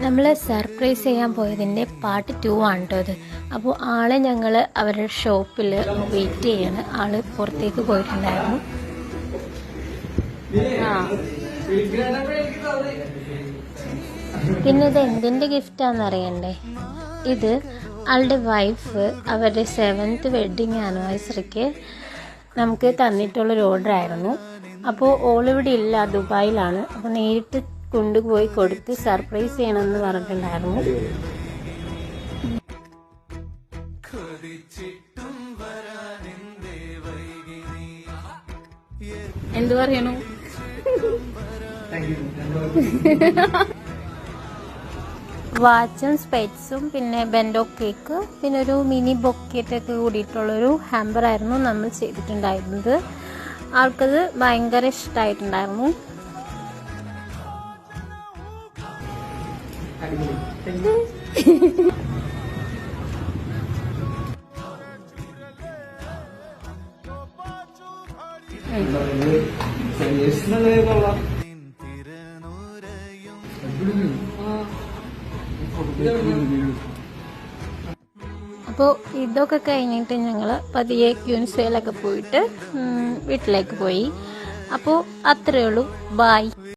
നമ്മൾ സർപ്രൈസ് ചെയ്യാൻ പോയതിൻ്റെ പാർട്ട് 2 ആണ് കേട്ടോ ഇത്. അപ്പോൾ ആളെ ഞങ്ങൾ അവരുടെ ഷോപ്പിൽ വെയിറ്റ് ചെയ്യാണ്. ആള് പുറത്തേക്ക് പോയിട്ടുണ്ടായിരുന്നു. പിന്നെ ഇത് എന്തിൻ്റെ ഗിഫ്റ്റാണെന്ന് അറിയണ്ടേ? ഇത് ആളുടെ വൈഫ് അവരുടെ 7th വെഡ്ഡിങ് ആനിവേഴ്സറിക്ക് നമുക്ക് തന്നിട്ടുള്ളൊരു ഓർഡർ ആയിരുന്നു. അപ്പോൾ ഓളിവിടെ ഇല്ല, ദുബായിലാണ്. അപ്പോൾ നേരിട്ട് കൊണ്ടുപോയി കൊടുത്ത് സർപ്രൈസ് ചെയ്യണമെന്ന് പറഞ്ഞിട്ടുണ്ടായിരുന്നു. എന്തു പറയണു? വാച്ചും സ്പെറ്റ്സും പിന്നെ ബെൻഡോ കേക്ക് പിന്നെ ഒരു മിനി ബൊക്കറ്റൊക്കെ കൂടിയിട്ടുള്ളൊരു ഹാമ്പർ ആയിരുന്നു നമ്മൾ ചെയ്തിട്ടുണ്ടായിരുന്നത്. ആൾക്കത് ഭയങ്കര ഇഷ്ടമായിട്ടുണ്ടായിരുന്നു. അപ്പോൾ ഇതൊക്കെ കഴിഞ്ഞിട്ട് ഞങ്ങൾ പതിയെ ക്യൂൻസയിലൊക്കെ പോയിട്ട് വീട്ടിലേക്ക് പോയി. അപ്പോൾ അത്രയേ ഉള്ളൂ. ബായ്.